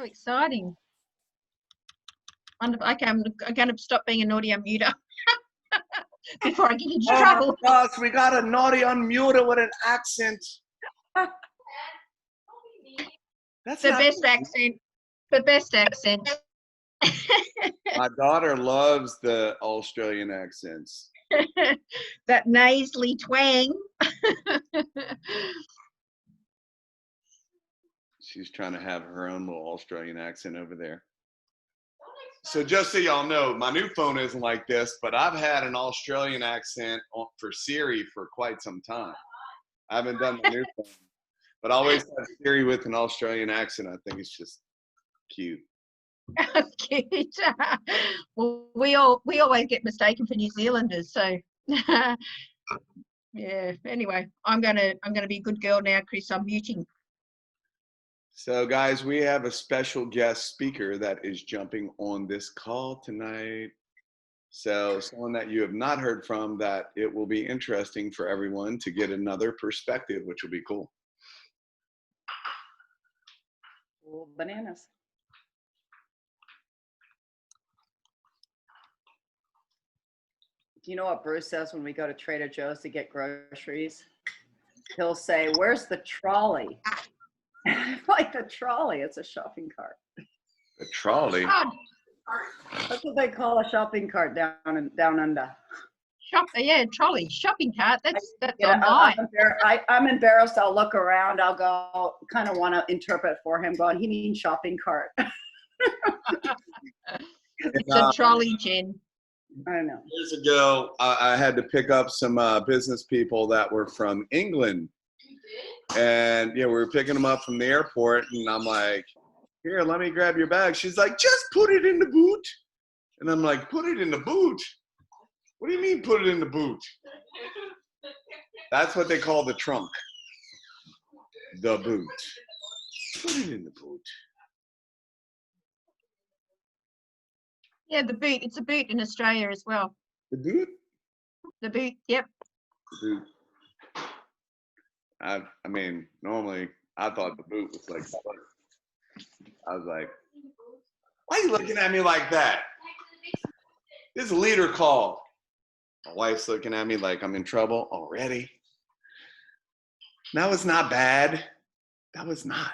So exciting. Wonderful. Okay, I'm going to stop being a naughty unmuter before I get into trouble. Oh my gosh, we got a naughty unmuter with an accent. That's The not best accent. The best accent. My daughter loves the Australian accents. That nasally twang. She's trying to have her own little Australian accent over there. So just so y'all know, my new phone isn't like this, but I've had an Australian accent for Siri for quite some time. I haven't done the new phone, but I always have Siri with an Australian accent. I think it's just cute. That's cute. Well, we always get mistaken for New Zealanders, so yeah. Anyway, I'm gonna be a good girl now, Chris. I'm muting. So guys, we have a special guest speaker that is jumping on this call tonight. So someone that you have not heard from, that it will be interesting for everyone to get another perspective, which will be cool. Cool bananas. Do you know what Bruce says when we go to Trader Joe's to get groceries? He'll say, "Where's the trolley?" Like the trolley, it's a shopping cart. A trolley? That's what they call a shopping cart down under. Yeah, trolley, shopping cart. That's Yeah, online. I'm embarrassed. I'll look around. I'll go, kind of want to interpret for him, going, he means shopping cart. It's a trolley, Jen. I don't know. Years ago, I had to pick up some business people that were from England. And yeah, we were picking them up from the airport, and I'm like, "Here, let me grab your bag." She's like, "Just put it in the boot." And I'm like, "Put it in the boot? What do you mean put it in the boot?" That's what they call the trunk. The boot. Put it in the boot. Yeah, the boot. It's a boot in Australia as well. The boot? The boot, yep. The boot. I mean, normally I thought the boot was like, I was like, "Why are you looking at me like that? This is a leader call." My wife's looking at me like I'm in trouble already. That was not bad. That was not.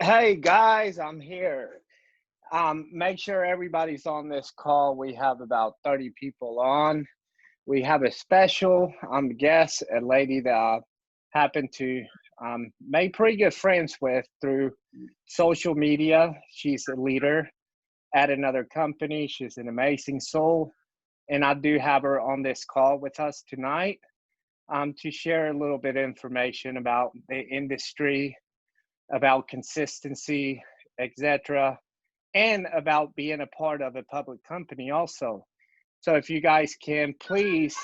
Hey guys, I'm here. Make sure everybody's on this call. We have about 30 people on. We have a special guest, a lady that I happen to make pretty good friends with through social media. She's a leader at another company. She's an amazing soul. And I do have her on this call with us tonight to share a little bit of information about the industry, about consistency, etc., and about being a part of a public company also. So if you guys can, please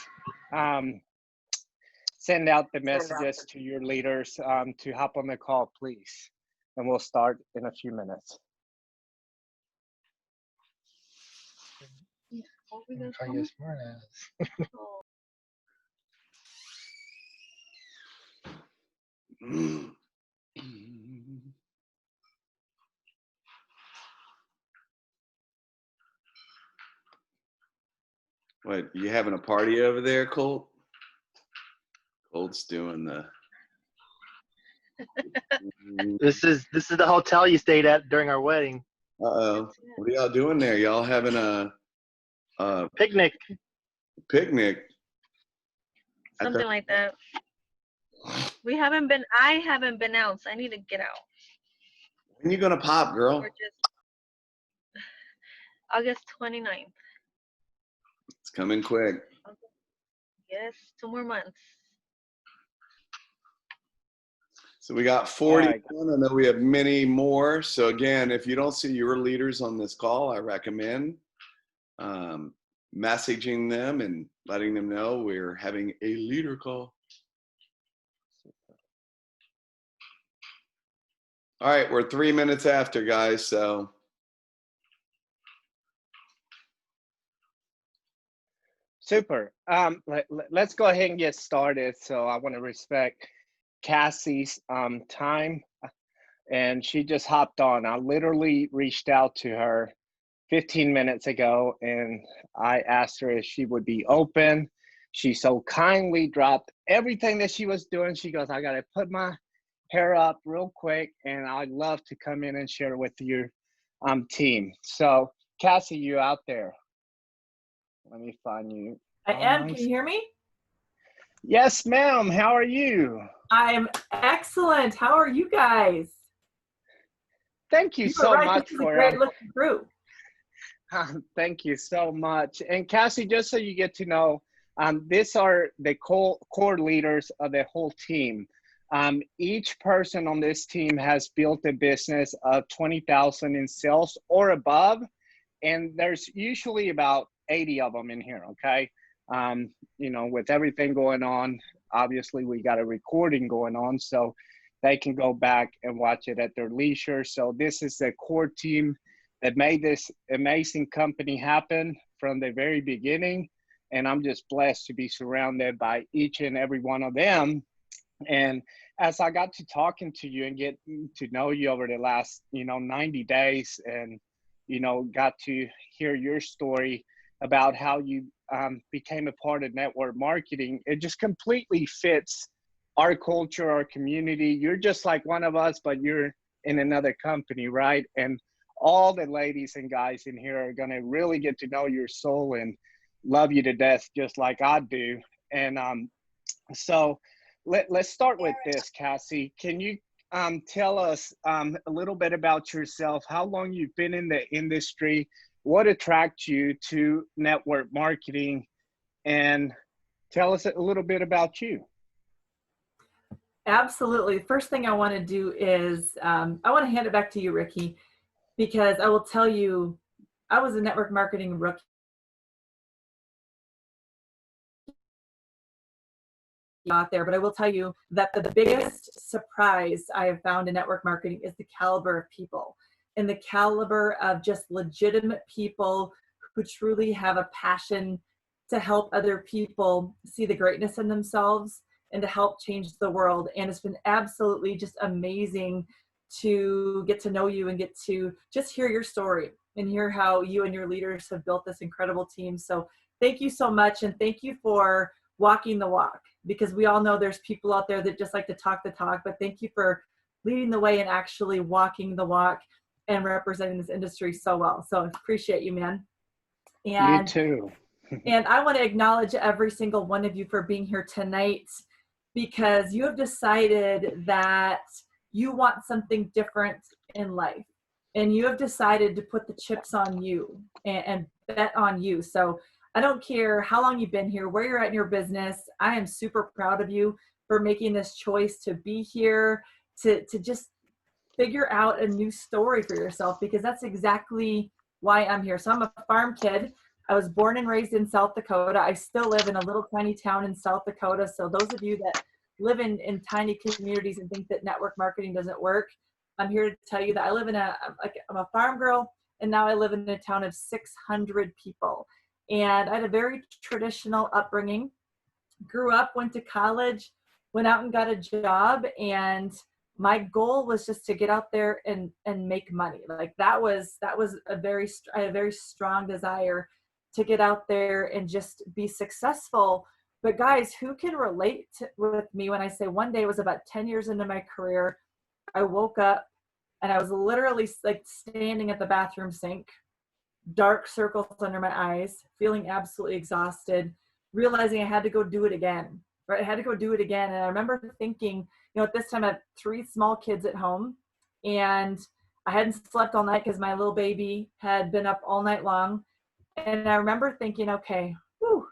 send out the messages to your leaders to hop on the call, please. And we'll start in a few minutes. Try to get smart ass. What, you having a party over there, Colt? Colt's doing the. This is the hotel you stayed at during our wedding. Uh-oh. What are y'all doing there? Y'all having a Picnic. picnic? Something like that. I haven't been out, so I need to get out. When you gonna pop, girl? Or just August 29th. It's coming quick. Yes, 2 more months. So we got 41. I know we have many more. So again, if you don't see your leaders on this call, I recommend messaging them and letting them know we're having a leader call. All right, we're 3 minutes after, guys, so. Super. Let's go ahead and get started. So I want to respect Cassie's time. and she just hopped on. I literally reached out to her 15 minutes ago, and I asked her if she would be open. She so kindly dropped everything that she was doing. She goes, I got to put my hair up real quick, and I'd love to come in and share with your team. So, Cassie, you out there? Let me find you. I am. Can you hear me? Yes, ma'am. How are you? I'm excellent. How are you guys? Thank you so right. much This is a for great looking group. Thank you so much. And Cassie, just so you get to know, these are the core leaders of the whole team. Each person on this team has built a business of 20,000 in sales or above, and there's usually about 80 of them in here. Okay, you know, with everything going on, obviously we got a recording going on, so they can go back and watch it at their leisure. So this is the core team that made this amazing company happen from the very beginning. And I'm just blessed to be surrounded by each and every one of them. And as I got to talking to you and get to know you over the last, 90 days and, got to hear your story about how you became a part of network marketing, it just completely fits our culture, our community. You're just like one of us, but you're in another company, right? And all the ladies and guys in here are going to really get to know your soul and love you to death, just like I do. And so let's start with this, Cassie. Can you tell us a little bit about yourself, how long you've been in the industry, what attracts you to network marketing, and tell us a little bit about you. Absolutely. First thing I want to do is I want to hand it back to you, Ricky, because I will tell you, I was a network marketing rookie out there, but I will tell you that the biggest surprise I have found in network marketing is the caliber of people and the caliber of just legitimate people who truly have a passion to help other people see the greatness in themselves and to help change the world. And it's been absolutely just amazing to get to know you and get to just hear your story and hear how you and your leaders have built this incredible team. So thank you so much. And thank you for walking the walk, because we all know there's people out there that just like to talk the talk, but thank you for leading the way and actually walking the walk and representing this industry so well. So I appreciate you, man. And, you too. And I want to acknowledge every single one of you for being here tonight, because you have decided that you want something different in life. And you have decided to put the chips on you and bet on you. So I don't care how long you've been here, where you're at in your business. I am super proud of you for making this choice to be here, to just figure out a new story for yourself, because that's exactly why I'm here. So I'm a farm kid. I was born and raised in South Dakota. I still live in a little tiny town in South Dakota. So those of you that live in tiny communities and think that network marketing doesn't work, I'm here to tell you that I live in I'm a farm girl, and now I live in a town of 600 people. And I had a very traditional upbringing, grew up, went to college, went out and got a job. And my goal was just to get out there and make money. Like that was I had a very strong desire to get out there and just be successful. But guys, who can relate with me when I say one day, it was about 10 years into my career, I woke up and I was literally like standing at the bathroom sink, dark circles under my eyes, feeling absolutely exhausted, realizing I had to go do it again, right? I had to go do it again. And I remember thinking, at this time I had 3 small kids at home, and I hadn't slept all night because my little baby had been up all night long. And I remember thinking, okay, whew,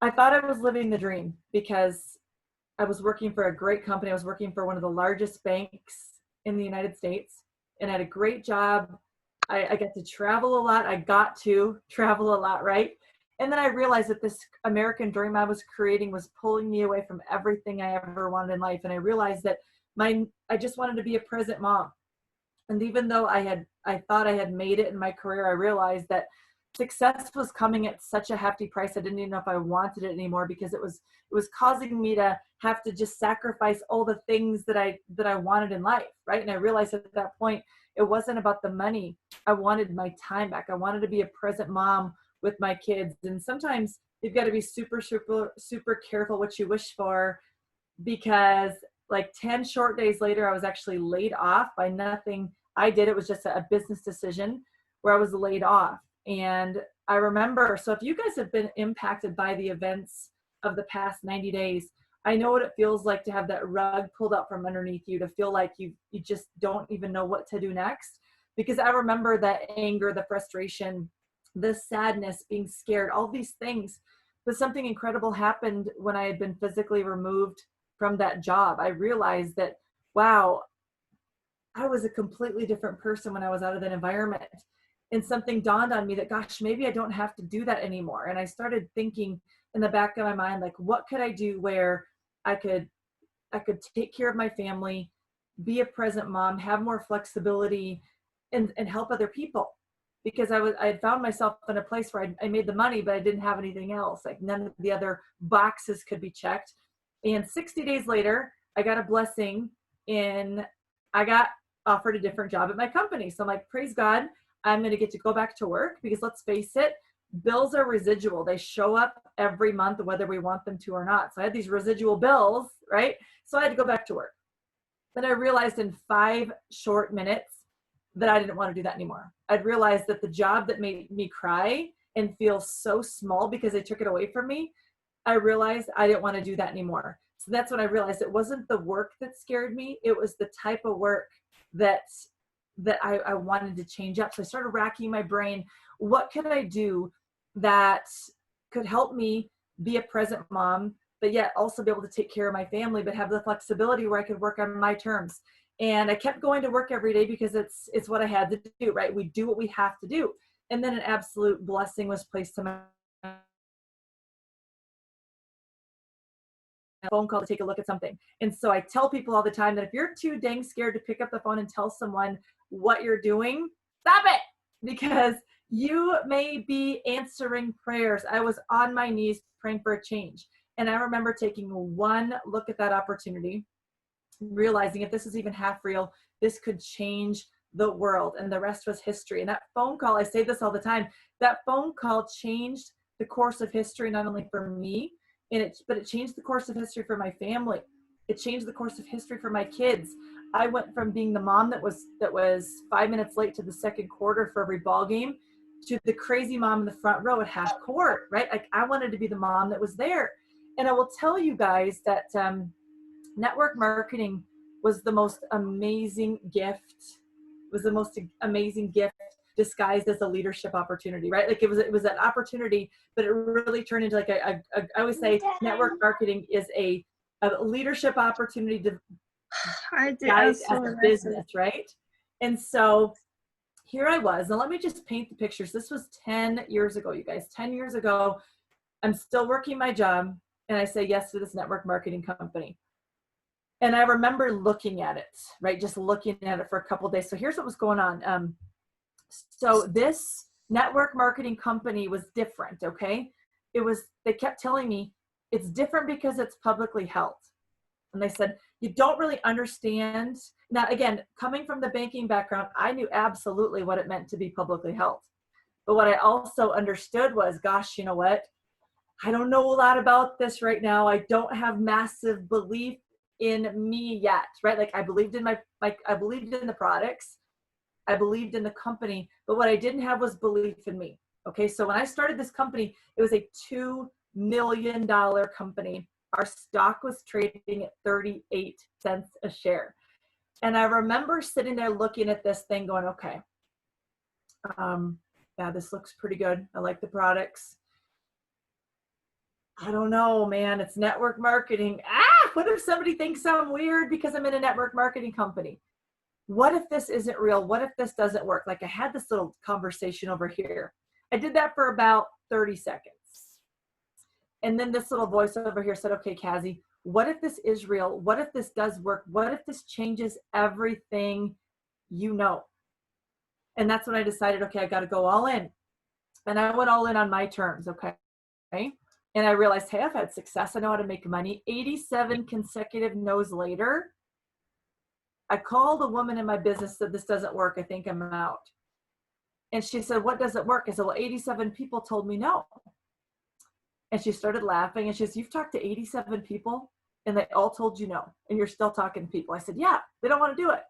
I thought I was living the dream, because I was working for a great company. I was working for one of the largest banks in the United States, and I had a great job. I got to travel a lot. I got to travel a lot, right? And then I realized that this American dream I was creating was pulling me away from everything I ever wanted in life. And I realized that I just wanted to be a present mom. And even though I thought I had made it in my career, I realized that success was coming at such a hefty price. I didn't even know if I wanted it anymore, because it was causing me to have to just sacrifice all the things that I wanted in life, right? And I realized at that point, it wasn't about the money. I wanted my time back. I wanted to be a present mom with my kids. And sometimes you've got to be super, super, super careful what you wish for, because like 10 short days later, I was actually laid off by nothing I did. It was just a business decision where I was laid off. And I remember, so if you guys have been impacted by the events of the past 90 days, I know what it feels like to have that rug pulled out from underneath you, to feel like you just don't even know what to do next. Because I remember that anger, the frustration, the sadness, being scared, all these things. But something incredible happened when I had been physically removed from that job. I realized that, wow, I was a completely different person when I was out of that environment. And something dawned on me that, gosh, maybe I don't have to do that anymore. And I started thinking in the back of my mind, like, what could I do where I could take care of my family, be a present mom, have more flexibility, and help other people. Because I had found myself in a place where I made the money, but I didn't have anything else. Like, none of the other boxes could be checked. And 60 days later, I got a blessing I got offered a different job at my company. So I'm like, praise God, I'm going to get to go back to work, because let's face it, bills are residual. They show up every month, whether we want them to or not. So I had these residual bills, right? So I had to go back to work. Then I realized in 5 short minutes that I didn't want to do that anymore. I'd realized that the job that made me cry and feel so small because they took it away from me, I realized I didn't want to do that anymore. So that's when I realized it wasn't the work that scared me. It was the type of work that I wanted to change up. So I started racking my brain. What could I do that could help me be a present mom, but yet also be able to take care of my family, but have the flexibility where I could work on my terms? And I kept going to work every day because it's what I had to do, right? We do what we have to do. And then an absolute blessing was placed to my phone call to take a look at something. And so I tell people all the time that if you're too dang scared to pick up the phone and tell someone what you're doing, stop it, because you may be answering prayers. I was on my knees praying for a change. And I remember taking one look at that opportunity, realizing if this is even half real, this could change the world, and the rest was history. And that phone call, I say this all the time, that phone call changed the course of history, not only for me, but it changed the course of history for my family. It changed the course of history for my kids. I went from being the mom that was 5 minutes late to the second quarter for every ball game, to the crazy mom in the front row at half court, right? Like, I wanted to be the mom that was there. And I will tell you guys that network marketing was the most amazing gift. Disguised as a leadership opportunity, right? Like, it was an opportunity, but it really turned into like I always say network marketing is a leadership opportunity to guys as a business, right? And so here I was, and let me just paint the pictures. This was 10 years ago, you guys. 10 years ago, I'm still working my job, and I say yes to this network marketing company. And I remember looking at it, right? Just looking at it for a couple of days. So here's what was going on. So this network marketing company was different, okay? They kept telling me it's different because it's publicly held. And they said, you don't really understand. Now, again, coming from the banking background, I knew absolutely what it meant to be publicly held. But what I also understood was, gosh, you know what? I don't know a lot about this right now. I don't have massive belief in me yet, right? Like, I believed in I believed in the products. I believed in the company, but what I didn't have was belief in me. Okay, so when I started this company, it was a $2 million company. Our stock was trading at 38 cents a share. And I remember sitting there looking at this thing going, okay, yeah, this looks pretty good. I like the products. I don't know, man, it's network marketing. What if somebody thinks I'm weird because I'm in a network marketing company? What if this isn't real? What if this doesn't work? Like, I had this little conversation over here. I did that for about 30 seconds. And then this little voice over here said, okay, Kazi, what if this is real? What if this does work? What if this changes everything you know? And that's when I decided, okay, I got to go all in. And I went all in on my terms, okay? And I realized, hey, I've had success. I know how to make money. 87 consecutive no's later, I called a woman in my business, said, this doesn't work. I think I'm out. And she said, what doesn't work? I said, well, 87 people told me no. And she started laughing. And she says, you've talked to 87 people and they all told you no. And you're still talking to people. I said, yeah, they don't want to do it.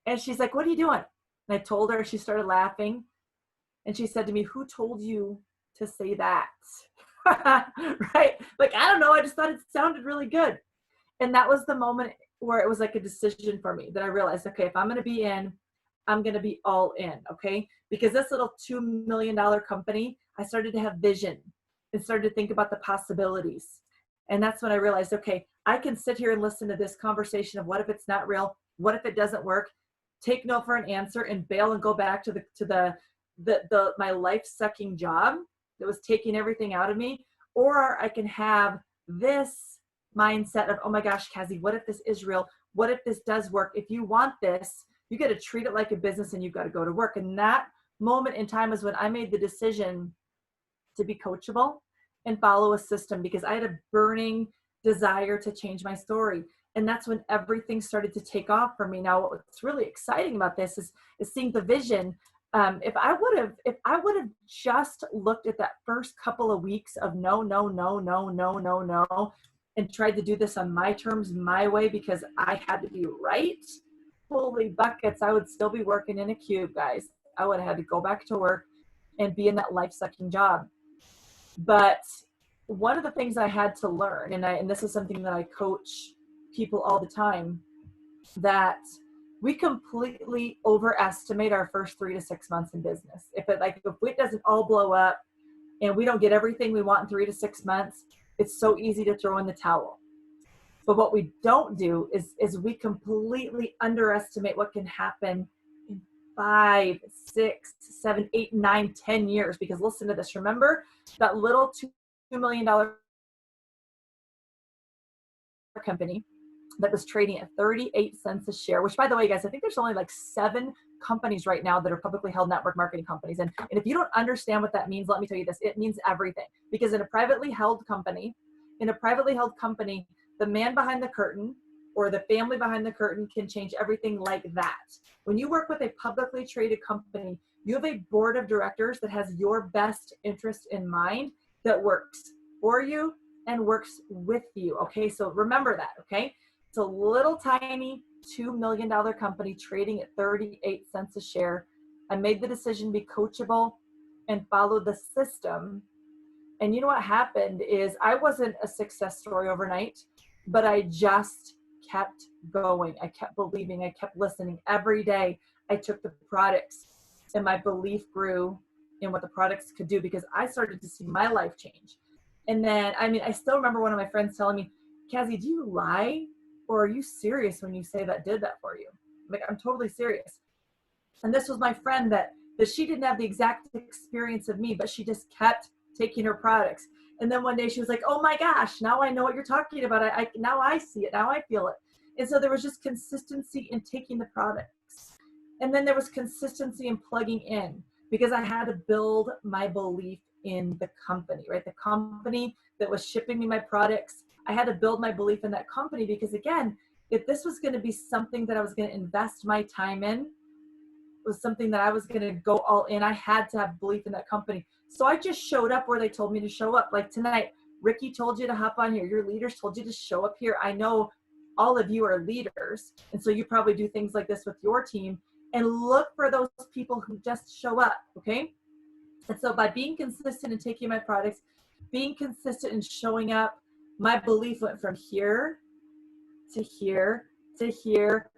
And she's like, what are you doing? And I told her. She started laughing. And she said to me, who told you to say that? Right? Like, I don't know. I just thought it sounded really good. And that was the moment where it was like a decision for me that I realized, okay, if I'm going to be in, I'm going to be all in. Okay. Because this little $2 million company, I started to have vision and started to think about the possibilities. And that's when I realized, okay, I can sit here and listen to this conversation of what if it's not real? What if it doesn't work? Take no for an answer and bail and go back to my life sucking job that was taking everything out of me. Or I can have this mindset of, oh my gosh, Kazi, what if this is real? What if this does work? If you want this, you got to treat it like a business and you've got to go to work. And that moment in time is when I made the decision to be coachable and follow a system, because I had a burning desire to change my story. And that's when everything started to take off for me. Now, what's really exciting about this is seeing the vision. If I would have just looked at that first couple of weeks of no, and tried to do this on my terms, my way, because I had to be right, holy buckets, I would still be working in a cube, guys. I would have had to go back to work and be in that life-sucking job. But one of the things I had to learn, and this is something that I coach people all the time, that we completely overestimate our first 3 to 6 months in business. If it doesn't all blow up and we don't get everything we want in 3 to 6 months, it's so easy to throw in the towel. But what we don't do is we completely underestimate what can happen in 5, 6, 7, 8, 9, 10 years. Because listen to this. Remember that little $2 million company that was trading at 38 cents a share, which, by the way, guys, I think there's only like 7 companies right now that are publicly held network marketing companies. And if you don't understand what that means, let me tell you this, it means everything. Because in a privately held company, the man behind the curtain or the family behind the curtain can change everything like that. When you work with a publicly traded company, you have a board of directors that has your best interest in mind, that works for you and works with you. Okay, so remember that. Okay, it's a little tiny $2 million company trading at 38 cents a share. I made the decision to be coachable and follow the system. And you know what happened is I wasn't a success story overnight, but I just kept going. I kept believing. I kept listening. Every day I took the products and my belief grew in what the products could do, because I started to see my life change. And then, I still remember one of my friends telling me, Kazi, do you lie? Or are you serious when you say that did that for you? Like, I'm totally serious. And this was my friend that she didn't have the exact experience of me, but she just kept taking her products. And then one day she was like, oh my gosh, now I know what you're talking about. Now I see it. Now I feel it. And so there was just consistency in taking the products. And then there was consistency in plugging in, because I had to build my belief in the company, right? The company that was shipping me my products. I had to build my belief in that company, because again, if this was going to be something that I was going to invest my time in, was something that I was going to go all in, I had to have belief in that company. So I just showed up where they told me to show up. Like tonight, Ricky told you to hop on here. Your leaders told you to show up here. I know all of you are leaders. And so you probably do things like this with your team, and look for those people who just show up. Okay. And so by being consistent in taking my products, being consistent in showing up, my belief went from here to here to here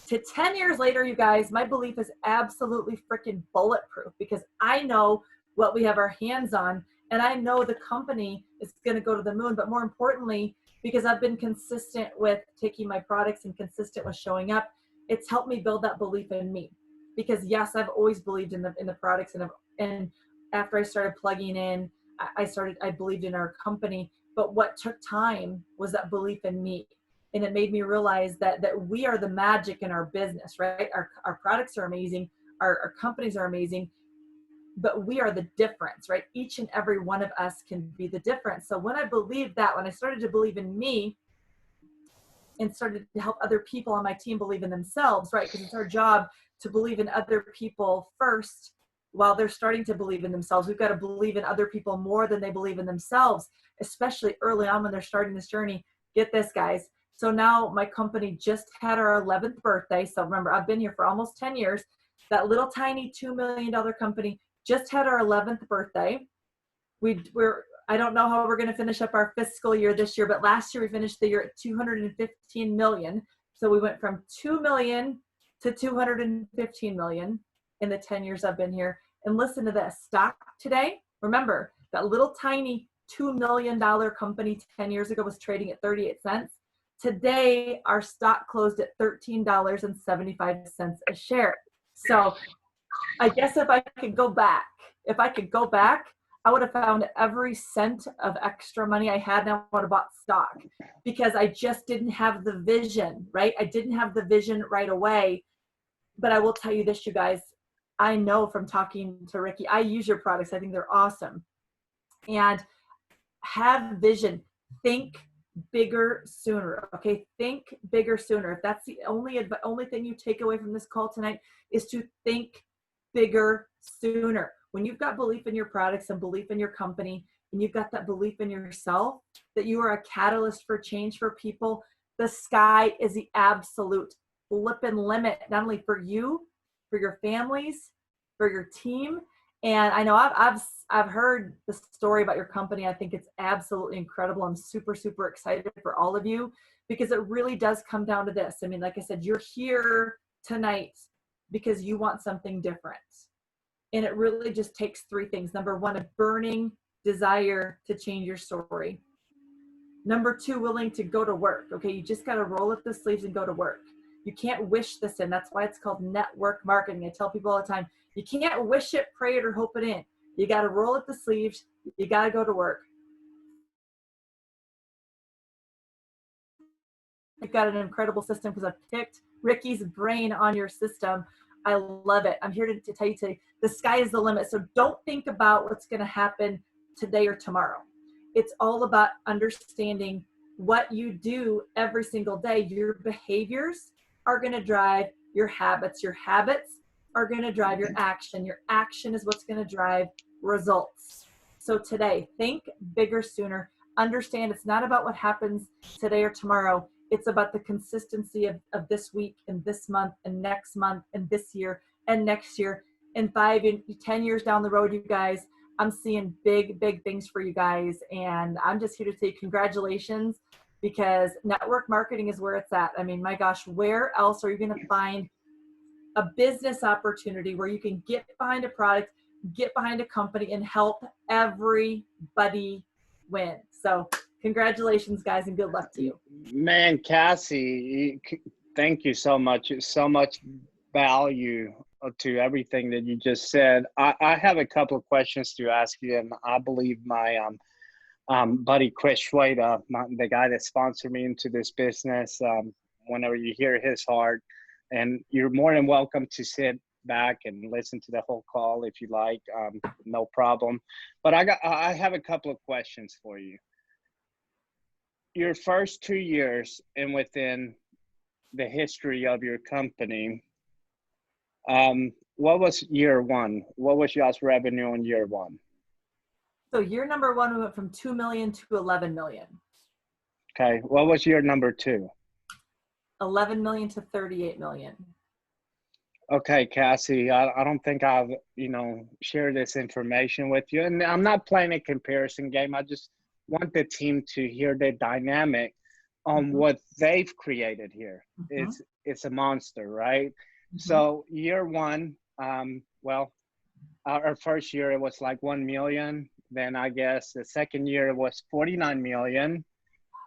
to 10 years later, you guys. My belief is absolutely freaking bulletproof, because I know what we have our hands on, and I know the company is going to go to the moon. But more importantly, because I've been consistent with taking my products and consistent with showing up, it's helped me build that belief in me. Because yes, I've always believed in the products, and after I started plugging in, I believed in our company. But what took time was that belief in me. And it made me realize that we are the magic in our business, right? Our products are amazing. Our companies are amazing. but we are the difference, right? Each and every one of us can be the difference. So when I believed that, when I started to believe in me and started to help other people on my team believe in themselves, right? Because it's our job to believe in other people first while they're starting to believe in themselves. We've got to believe in other people more than they believe in themselves, especially early on when they're starting this journey. Get this, guys. So now my company just had our 11th birthday. So remember, I've been here for almost 10 years. That little tiny $2 million company just had our 11th birthday. I don't know how we're going to finish up our fiscal year this year, but last year we finished the year at 215 million. So we went from 2 million to 215 million in the 10 years I've been here. And listen to this, stock today, remember that little tiny $2 million company 10 years ago was trading at 38 cents. Today, our stock closed at $13.75 a share. So I guess if I could go back, I would have found every cent of extra money I had and I would have bought stock because I just didn't have the vision, right? I didn't have the vision right away. But I will tell you this, you guys, I know from talking to Ricky, I use your products. I think they're awesome. And have vision. Think bigger sooner. Okay, think bigger sooner. If that's the only thing you take away from this call tonight is to think bigger sooner. When you've got belief in your products and belief in your company, and you've got that belief in yourself that you are a catalyst for change for people, the sky is the absolute flipping limit, not only for you, for your families, for your team. And I know I've heard the story about your company. I think it's absolutely incredible. I'm super, super excited for all of you because it really does come down to this. I mean, like I said, you're here tonight because you want something different. And it really just takes three things. Number one, a burning desire to change your story. Number two, willing to go to work. Okay, you just got to roll up the sleeves and go to work. You can't wish this in. That's why it's called network marketing. I tell people all the time, you can't wish it, pray it, or hope it in. You got to roll up the sleeves. You got to go to work. You've got an incredible system because I've picked Ricky's brain on your system. I love it. I'm here to tell you today, the sky is the limit. So don't think about what's going to happen today or tomorrow. It's all about understanding what you do every single day. Your behaviors are going to drive your habits. Your habits are going to drive your action. Your action is what's going to drive results. So today, think bigger sooner. Understand it's not about what happens today or tomorrow. It's about the consistency of this week and this month and next month and this year and next year and 5 and 10 years down the road, you guys. I'm seeing big, big things for you guys. And I'm just here to say congratulations because network marketing is where it's at. I mean, my gosh, where else are you going to find a business opportunity where you can get behind a product, get behind a company and help everybody win? So congratulations, guys, and good luck to you. Man, Cassie, thank you so much. So much value to everything that you just said. I have a couple of questions to ask you, and I believe my buddy Chris Schweda, the guy that sponsored me into this business, whenever you hear his heart, and you're more than welcome to sit back and listen to the whole call if you like, no problem. But I have a couple of questions for you. Your first 2 years and within the history of your company, what was year one? What was y'all's revenue in year one? So year number one, we went from 2 million to 11 million. Okay. What was year number two? 11 million to 38 million. Okay, Cassie, I don't think I've, shared this information with you. And I'm not playing a comparison game. I just want the team to hear the dynamic on what they've created here. It's a monster, right? So year one, our first year it was like 1 million. Then I guess the second year was 49 million.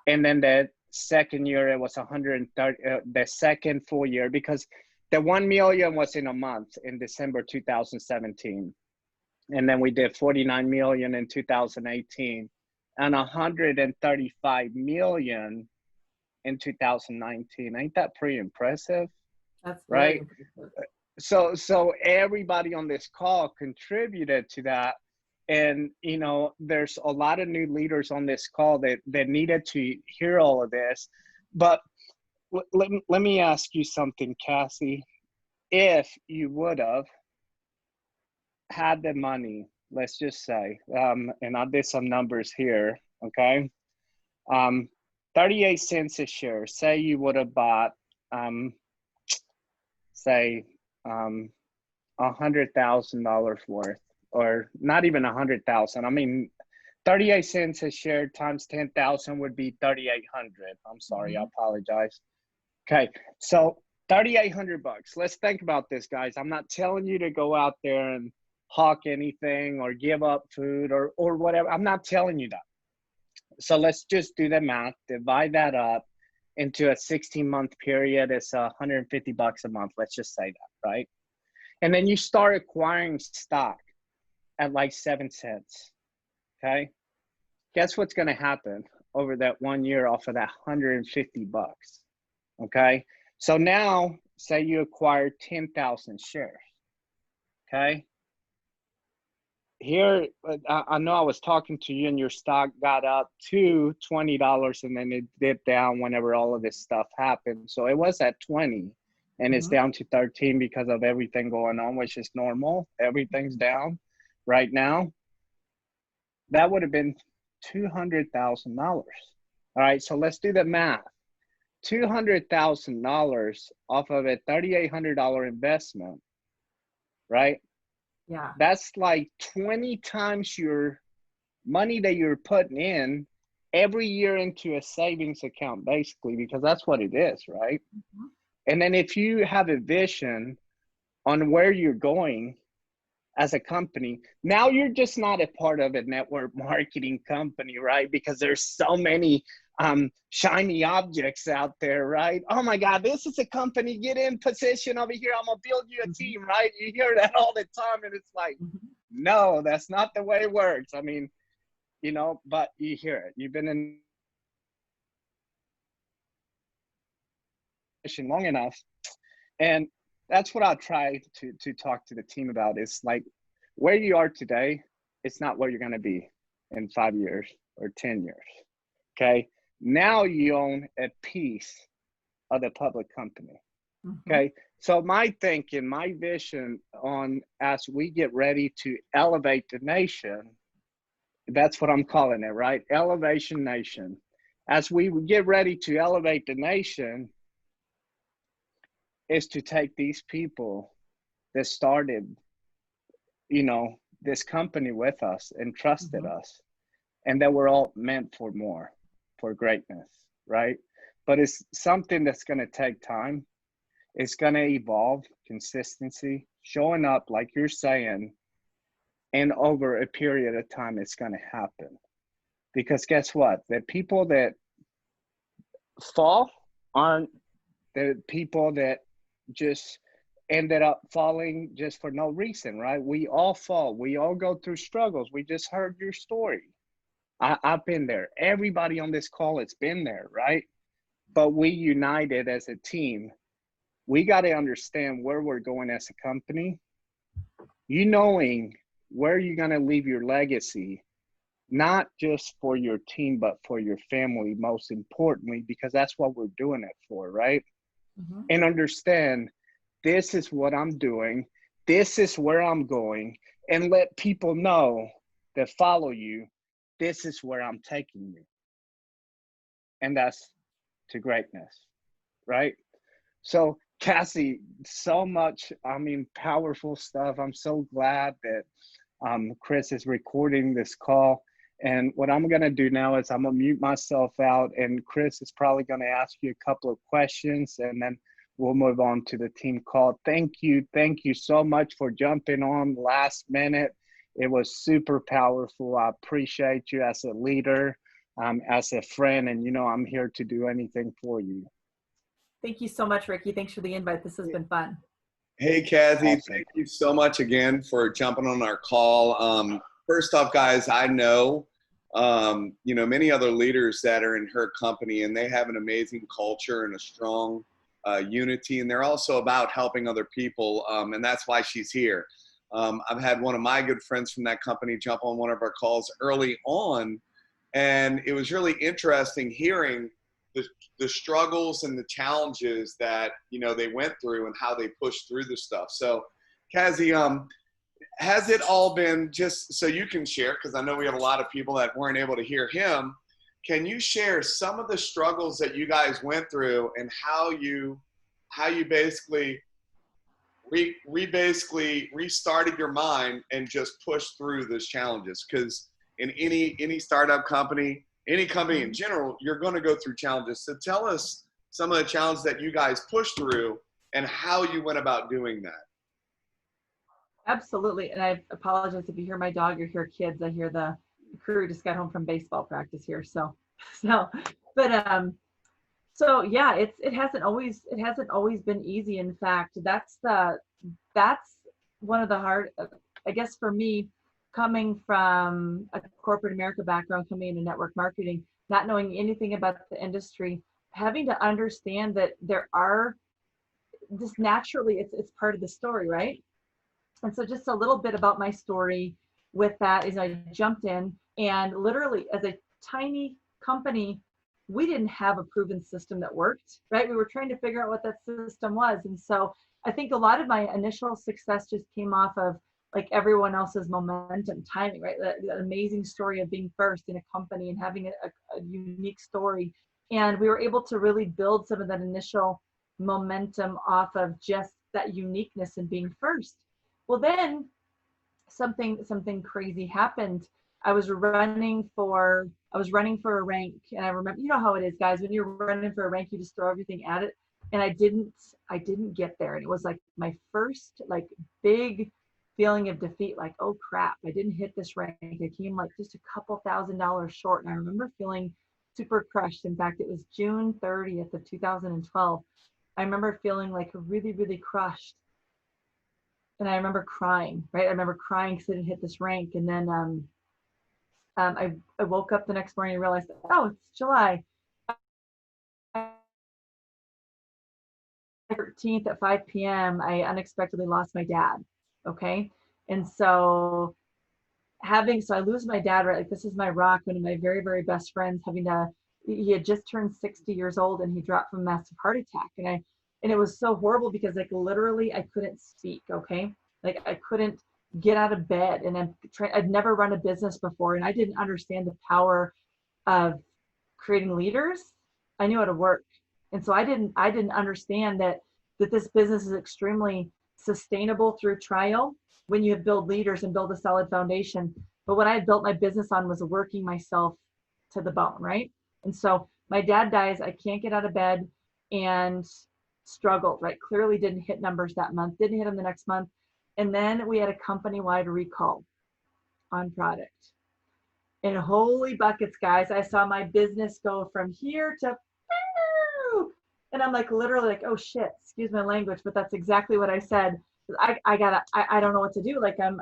And then the second year it was 130, the second full year, because the 1 million was in a month in December 2017. And then we did 49 million in 2018 and 135 million in 2019. Ain't that pretty impressive? That's right. Impressive. so everybody on this call contributed to that. And you know, there's a lot of new leaders on this call that needed to hear all of this. But let me ask you something, Cassie. If you would have had the money, let's just say, and I did some numbers here, okay? 38 cents a share. Say you would have bought, say, $100,000 worth, or not even 100,000. I mean, 38 cents a share times 10,000 would be 3,800. I'm sorry, I apologize. Okay, so 3,800 bucks. Let's think about this, guys. I'm not telling you to go out there and hawk anything or give up food or whatever. I'm not telling you that. So let's just do the math. Divide that up into a 16-month period. It's 150 bucks a month. Let's just say that, right? And then you start acquiring stock at like 7 cents. Okay. Guess what's going to happen over that 1 year off of that 150 bucks. Okay. So now say you acquire 10,000 shares. Okay. Here, I know I was talking to you and your stock got up to $20 and then it dipped down whenever all of this stuff happened. So it was at 20 and it's down to 13 because of everything going on, which is normal. Everything's down right now. That would have been $200,000. All right, so let's do the math. $200,000 off of a $3,800 investment, right? Yeah. That's like 20 times your money that you're putting in every year into a savings account, basically, because that's what it is, right? Mhm. And then if you have a vision on where you're going as a company, now you're just not a part of a network marketing company, right? Because there's so many shiny objects out there, right? Oh my God, this is a company, get in position over here. I'm gonna build you a team, right? You hear that all the time and it's like, no, that's not the way it works. I mean, you know, but you hear it. You've been in long enough. And that's what I try to talk to the team about. Is like where you are today, it's not where you're going to be in 5 years or 10 years. Okay. Now you own a piece of the public company. Okay. So my thinking, my vision on as we get ready to elevate the nation, that's what I'm calling it, right? Elevation Nation. As we get ready to elevate the nation, is to take these people that started, you know, this company with us and trusted us, and that we're all meant for more, for greatness, right? But it's something that's going to take time. It's going to evolve, consistency, showing up like you're saying, and over a period of time, it's going to happen. Because guess what? The people that fall aren't the people that just ended up falling just for no reason, right? We all fall. We all go through struggles. We just heard your story. I've been there. Everybody on this call has been there, right? But we united as a team. We got to understand where we're going as a company. You knowing where you're going to leave your legacy, not just for your team, but for your family, most importantly, because that's what we're doing it for, right? And understand this is what I'm doing. This is where I'm going. And let people know that follow you. This is where I'm taking you. And that's to greatness, right? So Cassie, so much, I mean, powerful stuff. I'm so glad that Chris is recording this call. And what I'm going to do now is I'm going to mute myself out, and Chris is probably going to ask you a couple of questions, and then we'll move on to the team call. Thank you so much for jumping on last minute. It was super powerful. I appreciate you as a leader, as a friend, and you know I'm here to do anything for you. Thank you so much, Ricky. Thanks for the invite. This has been fun. Hey, Kathy, Awesome. Thank you so much again for jumping on our call. First off, guys, I know, you know, many other leaders that are in her company, and they have an amazing culture and a strong unity, and they're also about helping other people, and that's why she's here. I've had one of my good friends from that company jump on one of our calls early on, and it was really interesting hearing the struggles and the challenges that, you know, they went through and how they pushed through the stuff. So, Kazi, has it all been, just so you can share, because I know we have a lot of people that weren't able to hear him, can you share some of the struggles that you guys went through and how you basically basically restarted your mind and just pushed through those challenges? Because in any startup company, any company in general, you're going to go through challenges. So tell us some of the challenges that you guys pushed through and how you went about doing that. Absolutely. And I apologize if you hear my dog or hear kids. I hear the crew just got home from baseball practice here. So yeah, it hasn't always been easy. In fact, that's one of the hard, I guess for me, coming from a corporate America background, coming into network marketing, not knowing anything about the industry, having to understand that there are just naturally, it's part of the story, right? And so just a little bit about my story with that is I jumped in, and literally as a tiny company, we didn't have a proven system that worked, right? We were trying to figure out what that system was. And so I think a lot of my initial success just came off of like everyone else's momentum, timing, right? That amazing story of being first in a company and having a unique story. And we were able to really build some of that initial momentum off of just that uniqueness and being first. Well, then something crazy happened. I was running for a rank, and I remember, you know how it is, guys, when you're running for a rank, you just throw everything at it. And I didn't get there. And it was like my first like big feeling of defeat, like, oh crap, I didn't hit this rank. I came like just a couple $1,000s short. And I remember feeling super crushed. In fact, it was June 30th of 2012. I remember feeling like really, really crushed. And I remember crying, right? I remember crying because I didn't hit this rank. And then I woke up the next morning and realized, oh, it's July 13th at 5 p.m. I unexpectedly lost my dad. Okay. And so I lose my dad, right? Like, this is my rock, one of my very, very best friends, he had just turned 60 years old, and he dropped from a massive heart attack. And it was so horrible because like literally I couldn't speak. Okay. Like I couldn't get out of bed, and I'd never run a business before, and I didn't understand the power of creating leaders. I knew how to work. And so I didn't understand that this business is extremely sustainable through trial when you build leaders and build a solid foundation. But what I had built my business on was working myself to the bone, right? And so my dad dies, I can't get out of bed, and struggled, right? Clearly didn't hit numbers that month, didn't hit them the next month. And then we had a company-wide recall on product. And holy buckets, guys, I saw my business go from here to, and I'm like literally like, oh shit, excuse my language, but that's exactly what I said. I don't know what to do. Like I'm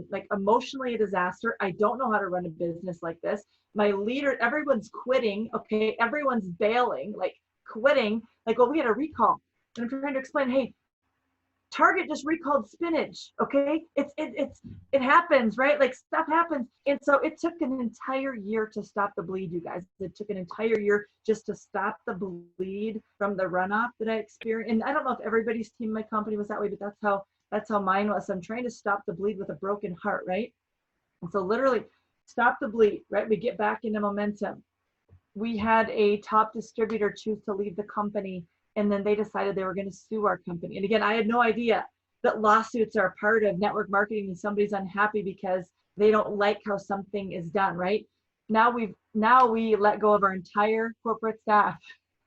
like emotionally a disaster. I don't know how to run a business like this. My leader, everyone's quitting. Okay. Everyone's bailing, like quitting. Like, well, we had a recall. And I'm trying to explain, hey, Target just recalled spinach. Okay. It happens, right? Like stuff happens. And so it took an entire year to stop the bleed, you guys. It took an entire year just to stop the bleed from the runoff that I experienced. And I don't know if everybody's team in my company was that way, but that's how mine was. So I'm trying to stop the bleed with a broken heart, right? And so literally stop the bleed, right? We get back into momentum. We had a top distributor choose to leave the company, and then they decided they were going to sue our company. And again, I had no idea that lawsuits are a part of network marketing, and somebody's unhappy because they don't like how something is done, right? Now we let go of our entire corporate staff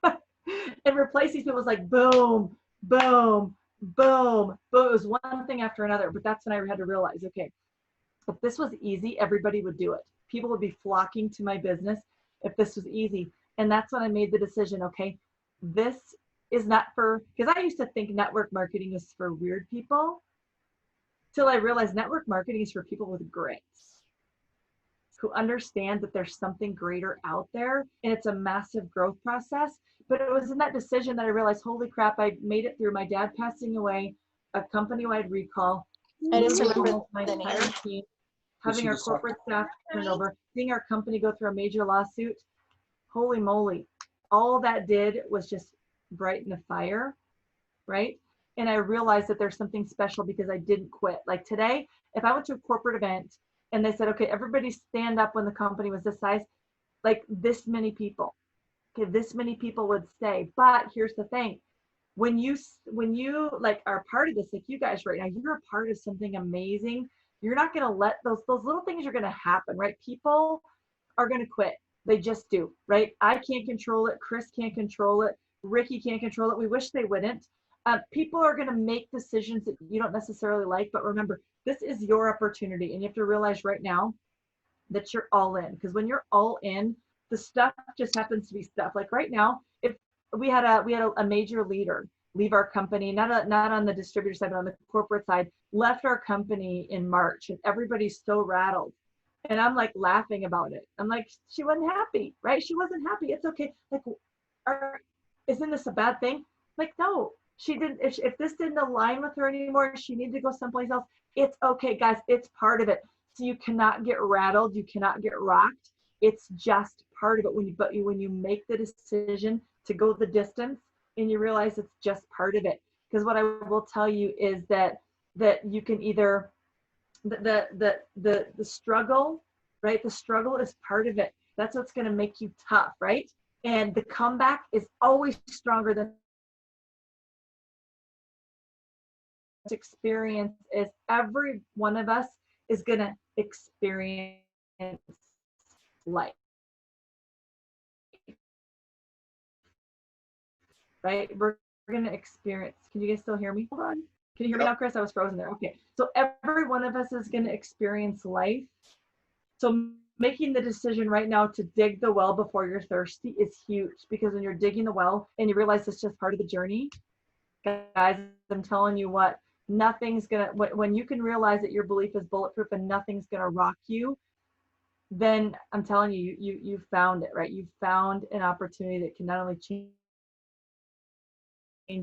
and replace these people. It was like boom, boom, boom, boom. It was one thing after another. But that's when I had to realize, okay, if this was easy, everybody would do it. People would be flocking to my business if this was easy. And that's when I made the decision, okay, this is not for, because I used to think network marketing is for weird people, till I realized network marketing is for people with grit. who understand that there's something greater out there, and it's a massive growth process. But it was in that decision that I realized, holy crap, I made it through my dad passing away, a company-wide recall, I just losing remember almost my the entire name. team, having our corporate staff turn over, seeing our company go through a major lawsuit. Holy moly. All that did was just brighten the fire, right? And I realized that there's something special because I didn't quit. Like today, if I went to a corporate event and they said, okay, everybody stand up when the company was this size, like this many people, okay, this many people would stay. But here's the thing. When you like are part of this, like you guys right now, you're a part of something amazing. You're not going to let those little things are going to happen, right? People are going to quit. They just do, right? I can't control it. Chris can't control it. Ricky can't control it. We wish they wouldn't. People are going to make decisions that you don't necessarily like, but remember, this is your opportunity, and you have to realize right now that you're all in. Because when you're all in, the stuff just happens to be stuff. Like right now, if we had a major leader leave our company, not on the distributor side, but on the corporate side, left our company in March, and everybody's so rattled. And I'm like laughing about it. I'm like, she wasn't happy, right? She wasn't happy. It's okay. Like, isn't this a bad thing? Like, no, she didn't. If this didn't align with her anymore, she needed to go someplace else. It's okay, guys. It's part of it. So you cannot get rattled. You cannot get rocked. It's just part of it. When you make the decision to go the distance and you realize it's just part of it. Because what I will tell you is that you can either the struggle, right? The struggle is part of it. That's what's going to make you tough, right? And the comeback is always stronger than experience. Is every one of us is going to experience life, right? We're going to experience. Can you guys still hear me? Hold on. Can you hear me now, Chris? I was frozen there. Okay. So every one of us is going to experience life. So making the decision right now to dig the well before you're thirsty is huge, because when you're digging the well and you realize it's just part of the journey, guys, I'm telling you what, nothing's going to, when you can realize that your belief is bulletproof and nothing's going to rock you, then I'm telling you, you found it, right? You found an opportunity that can not only change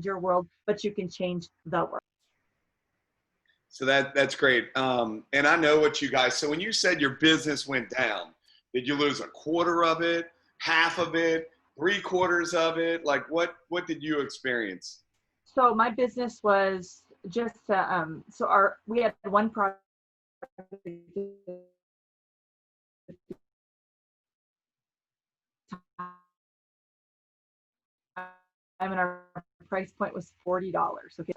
your world, but you can change the world. So that's great. And I know what you guys, so when you said your business went down, did you lose a quarter of it, half of it, 3/4 of it? Like what did you experience? So my business was just, we had one product and our price point was $40. Okay,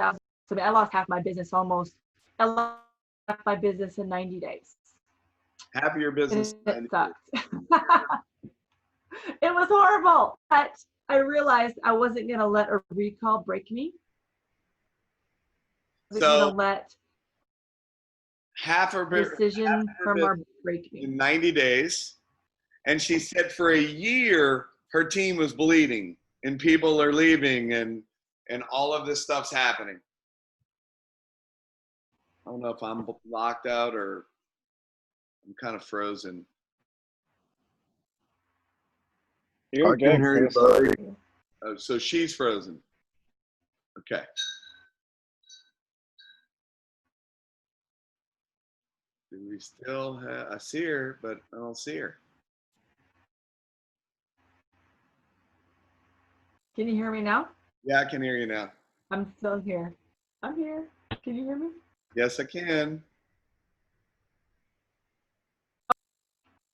so I lost half my business almost. I lost my business in 90 days. Half of your business. It sucked. It was horrible, but I realized I wasn't going to let a recall break me. I wasn't going to let half her decision from our break me. In 90 days. And she said for a year, her team was bleeding and people are leaving and all of this stuff's happening. I don't know if I'm locked out or I'm kind of frozen. You're good, Chris. Oh, so she's frozen. Okay. Do we still have, I see her, but I don't see her. Can you hear me now? Yeah, I can hear you now. I'm still here. I'm here. Can you hear me? Yes, I can.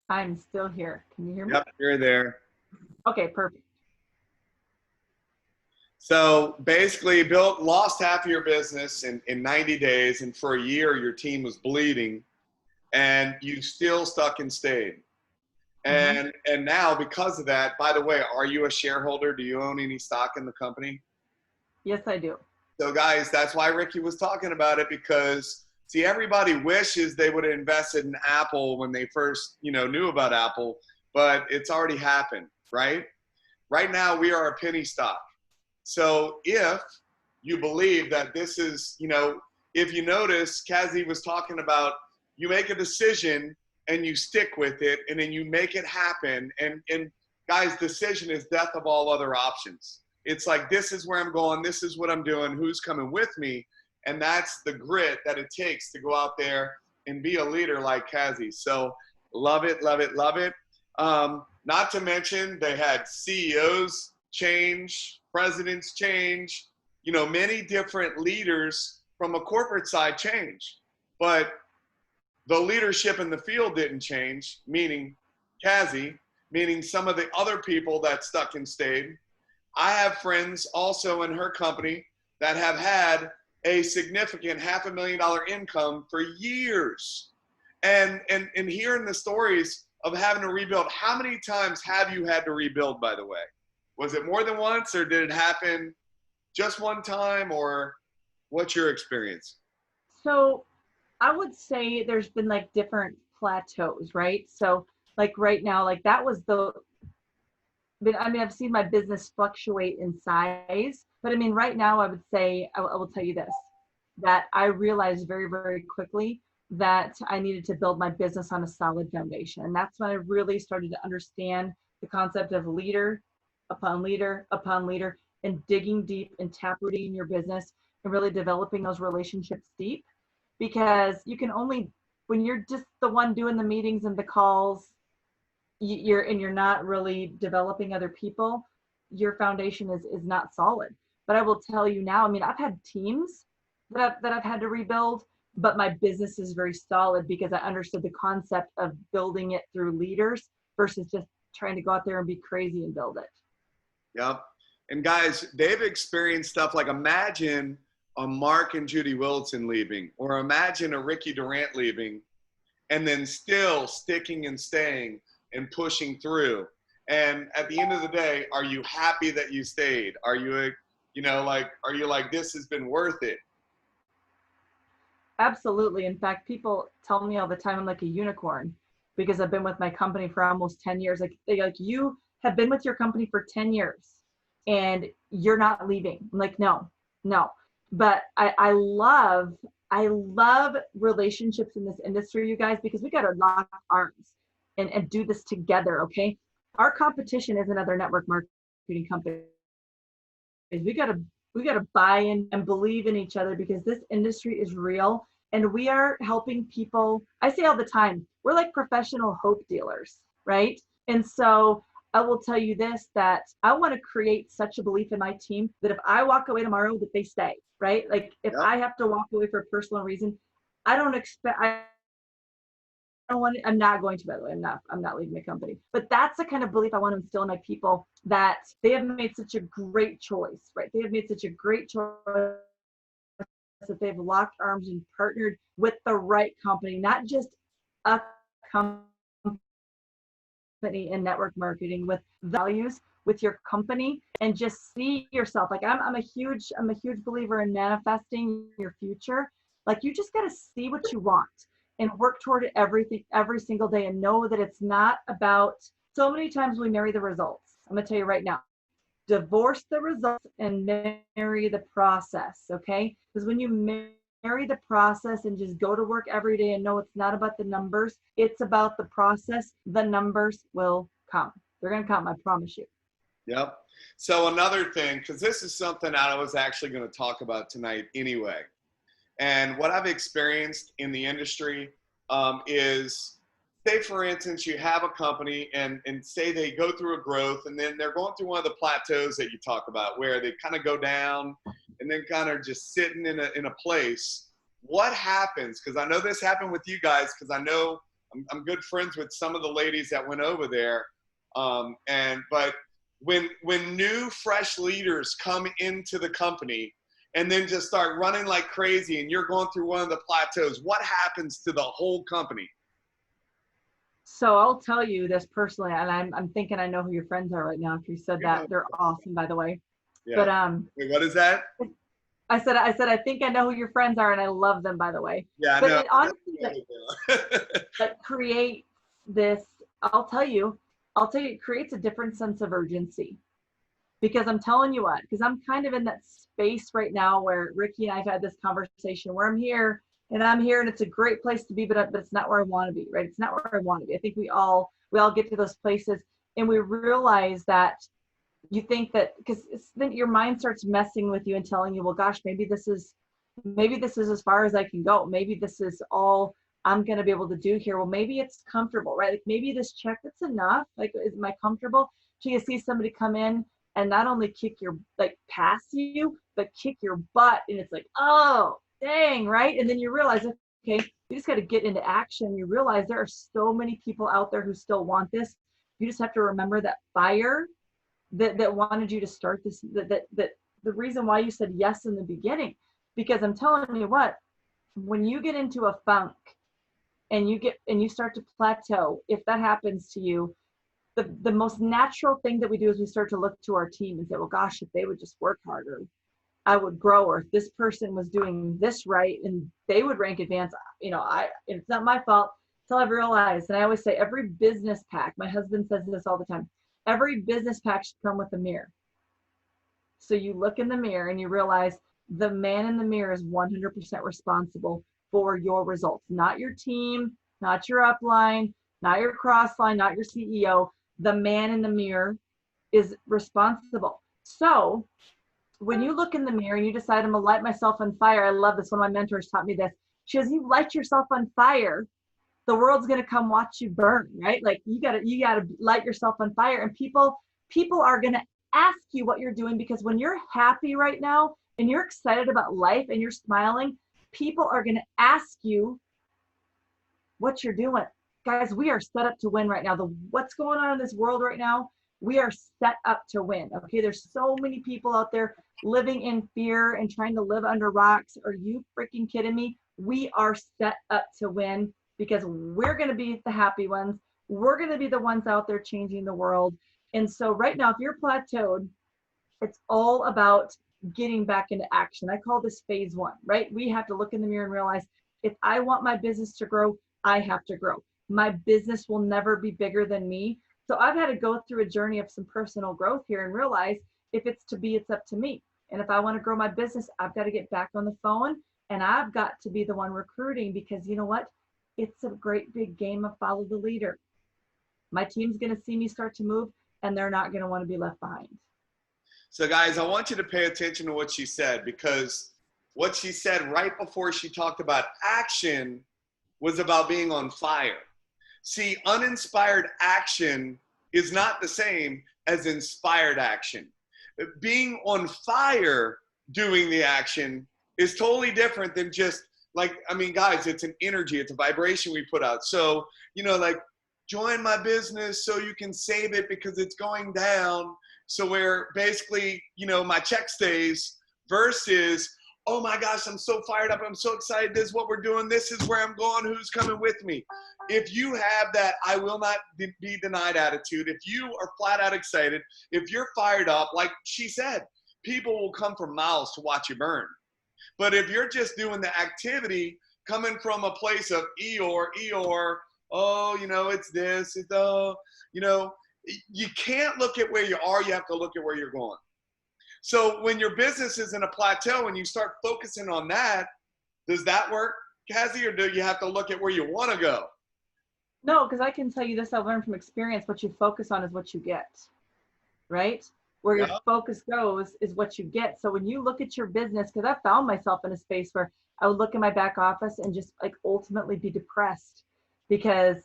I'm still here. Can you hear me? Yep, you're there. Okay, perfect. So basically, lost half of your business in 90 days, and for a year, your team was bleeding, and you still stuck and stayed. And now, because of that, by the way, are you a shareholder? Do you own any stock in the company? Yes, I do. So guys, that's why Ricky was talking about it, because see, everybody wishes they would have invested in Apple when they first, knew about Apple, but it's already happened, right? Right now, we are a penny stock. So if you believe that this is, if you notice, Kazi was talking about, you make a decision and you stick with it, and then you make it happen. And guys, decision is death of all other options. It's like, this is where I'm going, this is what I'm doing, who's coming with me, and that's the grit that it takes to go out there and be a leader like Kazi. So love it, love it, love it. Not to mention they had CEOs change, presidents change, you know, many different leaders from a corporate side change. But the leadership in the field didn't change, meaning Kazi, meaning some of the other people that stuck and stayed. I have friends also in her company that have had a significant $500,000 income for years. And hearing the stories of having to rebuild, how many times have you had to rebuild, by the way? Was it more than once, or did it happen just one time, or what's your experience? So I would say there's been like different plateaus, right? So like right now, like that was I mean, I've seen my business fluctuate in size, but I mean, right now I would say, I will tell you this, that I realized very, very quickly that I needed to build my business on a solid foundation. And that's when I really started to understand the concept of leader upon leader upon leader, and digging deep and taprooting your business and really developing those relationships deep. Because you can only, when you're just the one doing the meetings and the calls, you're not really developing other people, your foundation is not solid. But I will tell you now, I mean, I've had teams that I've had to rebuild, but my business is very solid because I understood the concept of building it through leaders versus just trying to go out there and be crazy and build it. Yep. And guys, they've experienced stuff like, imagine a Mark and Judy Wilson leaving, or imagine a Ricky Durant leaving, and then still sticking and staying and pushing through. And at the end of the day, are you happy that you stayed? Are you, you know, like, are you like, this has been worth it? Absolutely. In fact, people tell me all the time I'm like a unicorn because I've been with my company for almost 10 years. Like, you have been with your company for 10 years and you're not leaving. I'm like, no. But I love relationships in this industry, you guys, because we got to lock arms and do this together, okay? Our competition is another network marketing company. We got to buy in and believe in each other, because this industry is real and we are helping people. I say all the time, we're like professional hope dealers, right? And so I will tell you this, that I want to create such a belief in my team that if I walk away tomorrow, that they stay, right? Like if I have to walk away for a personal reason, I don't expect, I'm not going to, by the way, I'm not leaving the company. But that's the kind of belief I want to instill in my people, that they have made such a great choice, right? They have made such a great choice that they've locked arms and partnered with the right company, not just a company in network marketing, with values, with your company, and just see yourself. Like I'm a huge believer in manifesting your future. Like you just got to see what you want and work toward it every single day, and know that it's not about, so many times we marry the results. I'm gonna tell you right now, divorce the results and marry the process, okay? Because when you marry the process and just go to work every day and know it's not about the numbers, it's about the process, the numbers will come. They're gonna come, I promise you. Yep. So another thing, because this is something I was actually going to talk about tonight anyway. And what I've experienced in the industry is, say, for instance, you have a company and say they go through a growth, and then they're going through one of the plateaus that you talk about, where they kind of go down and then kind of just sitting in a place. What happens? Because I know this happened with you guys, because I know I'm good friends with some of the ladies that went over there. But when new fresh leaders come into the company and then just start running like crazy, and you're going through one of the plateaus, what happens to the whole company? So I'll tell you this personally, and I'm thinking I know who your friends are right now. If you said that, they're awesome, by the way. Yeah. But Wait, what is that? I said I think I know who your friends are, and I love them, by the way. Yeah, but no. It honestly, that creates this. I'll tell you, it creates a different sense of urgency. Because I'm telling you what, because I'm kind of in that space right now where Ricky and I've had this conversation where I'm here and I'm here and it's a great place to be, but it's not where I want to be, right? It's not where I want to be. I think we all get to those places and we realize that you think that, because then your mind starts messing with you and telling you, well, gosh, maybe this is as far as I can go. Maybe this is all I'm going to be able to do here. Well, maybe it's comfortable, right? Like maybe this check, that's enough. Like, am I comfortable? So you see somebody come in and not only kick your, like pass you, but kick your butt. And it's like, oh, dang, right? And then you realize, okay, you just got to get into action. You realize there are so many people out there who still want this. You just have to remember that fire that wanted you to start this, that the reason why you said yes in the beginning, because I'm telling you what, when you get into a funk and you start to plateau, if that happens to you, the most natural thing that we do is we start to look to our team and say, well, gosh, if they would just work harder, I would grow. Or if this person was doing this right and they would rank advanced, it's not my fault. Until I've realized, and I always say every business pack, my husband says this all the time, every business pack should come with a mirror. So you look in the mirror and you realize the man in the mirror is 100% responsible for your results, not your team, not your upline, not your crossline, not your CEO. The man in the mirror is responsible. So when you look in the mirror and you decide, I'm gonna light myself on fire. I love this. One of my mentors taught me this. She says, you light yourself on fire, the world's gonna come watch you burn, right? Like you gotta light yourself on fire, and people are gonna ask you what you're doing, because when you're happy right now and you're excited about life and you're smiling, people are gonna ask you what you're doing. Guys, we are set up to win right now. What's going on in this world right now, we are set up to win. Okay, there's so many people out there living in fear and trying to live under rocks. Are you freaking kidding me? We are set up to win, because we're going to be the happy ones. We're going to be the ones out there changing the world. And so right now, if you're plateaued, it's all about getting back into action. I call this phase one, right? We have to look in the mirror and realize, if I want my business to grow, I have to grow. My business will never be bigger than me. So I've had to go through a journey of some personal growth here and realize, if it's to be, it's up to me. And if I want to grow my business, I've got to get back on the phone and I've got to be the one recruiting, because you know what? It's a great big game of follow the leader. My team's going to see me start to move and they're not going to want to be left behind. So guys, I want you to pay attention to what she said, because what she said right before she talked about action was about being on fire. See, uninspired action is not the same as inspired action. Being on fire doing the action is totally different than just guys, it's an energy, it's a vibration we put out. So, like, join my business so you can save it because it's going down. So where basically, my check stays, versus, oh my gosh, I'm so fired up. I'm so excited. This is what we're doing. This is where I'm going. Who's coming with me? If you have that I will not be denied attitude, if you are flat out excited, if you're fired up, like she said, people will come for miles to watch you burn. But if you're just doing the activity coming from a place of Eeyore, oh, it's this, you can't look at where you are. You have to look at where you're going. So when your business is in a plateau and you start focusing on that, does that work, Cassie, or do you have to look at where you want to go? No, because I can tell you this, I've learned from experience, what you focus on is what you get, right? Where your focus goes is what you get. So when you look at your business, because I found myself in a space where I would look in my back office and just like ultimately be depressed because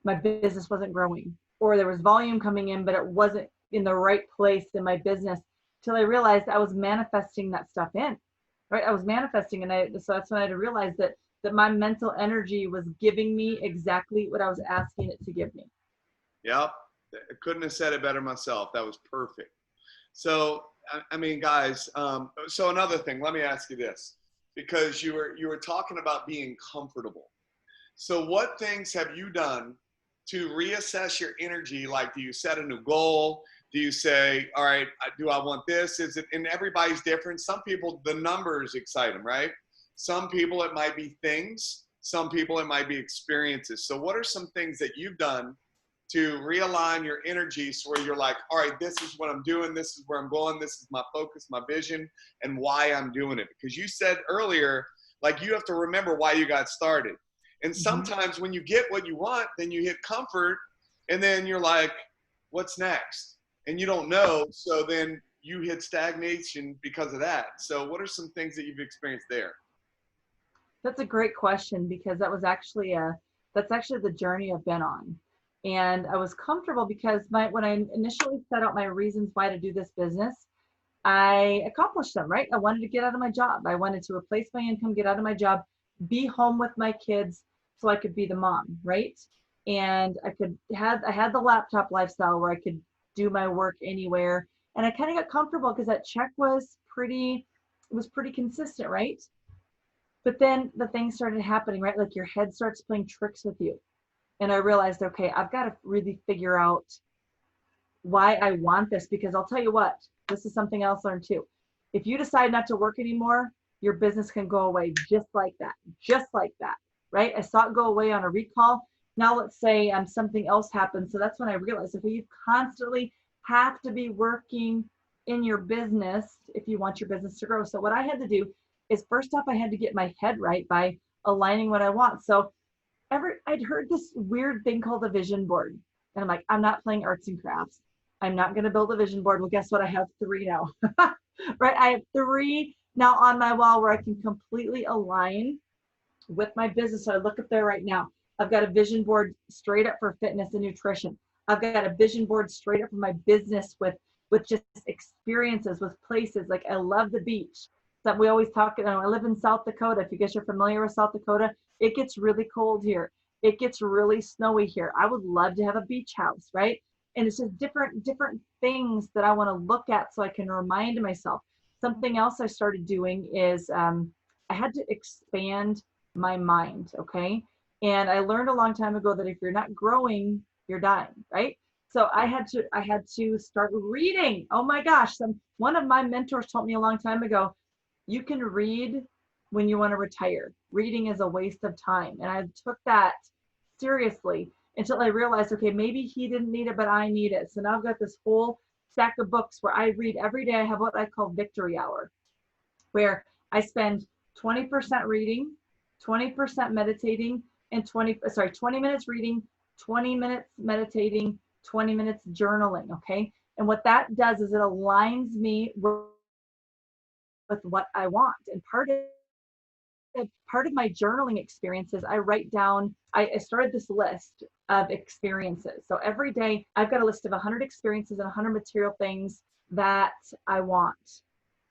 my business wasn't growing, or there was volume coming in, but it wasn't in the right place in my business, till I realized I was manifesting that stuff in, right? I was manifesting, and so that's when I had to realize that my mental energy was giving me exactly what I was asking it to give me. Yep, I couldn't have said it better myself. That was perfect. So, guys, so another thing, let me ask you this, because you were talking about being comfortable. So what things have you done to reassess your energy? Like, do you set a new goal? Do you say, all right, do I want this? Is it, and everybody's different. Some people, the numbers excite them, right? Some people, it might be things. Some people, it might be experiences. So what are some things that you've done to realign your energy so where you're like, all right, this is what I'm doing. This is where I'm going. This is my focus, my vision, and why I'm doing it? Because you said earlier Like you have to remember why you got started. And Mm-hmm. sometimes when you get what you want, then you hit comfort and then you're like, what's next? And you don't know. So then you hit stagnation because of that. So what are some things that you've experienced there? That's a great question, because that's actually the journey I've been on. And I was comfortable because when I initially set out my reasons why to do this business, I accomplished them, right? I wanted to get out of my job. I wanted to replace my income, get out of my job, be home with my kids so I could be the mom, right? And I had the laptop lifestyle where I could do my work anywhere. And I kind of got comfortable because that check was pretty consistent, right? But then the things started happening, right? Like your head starts playing tricks with you. And I realized, okay, I've got to really figure out why I want this, because I'll tell you what, this is something else I learned too. If you decide not to work anymore, your business can go away just like that, right? I saw it go away on a recall. Now let's say something else happens. So that's when I realized, if you constantly have to be working in your business if you want your business to grow. So what I had to do is, first off, I had to get my head right by aligning what I want. So I'd heard this weird thing called a vision board. And I'm like, I'm not playing arts and crafts. I'm not going to build a vision board. Well, guess what? I have 3 now, right? I have 3 now on my wall where I can completely align with my business. So I look up there right now. I've got a vision board straight up for fitness and nutrition. I've got a vision board straight up for my business with just experiences, with places. Like I love the beach. So we always talk, I live in South Dakota. If you guys are familiar with South Dakota, it gets really cold here. It gets really snowy here. I would love to have a beach house, right? And it's just different things that I want to look at so I can remind myself. Something else I started doing is I had to expand my mind, okay? And I learned a long time ago that if you're not growing, you're dying, right? So I had to start reading. Oh my gosh, one of my mentors told me a long time ago, you can read when you want to retire. Reading is a waste of time. And I took that seriously until I realized, okay, maybe he didn't need it, but I need it. So now I've got this whole stack of books where I read every day. I have what I call victory hour, where I spend 20% reading, 20% meditating, and 20 minutes reading, 20 minutes meditating, 20 minutes journaling, okay? And what that does is it aligns me with what I want. And part of my journaling experiences, I write down, I started this list of experiences. So every day I've got a list of 100 experiences and 100 material things that I want.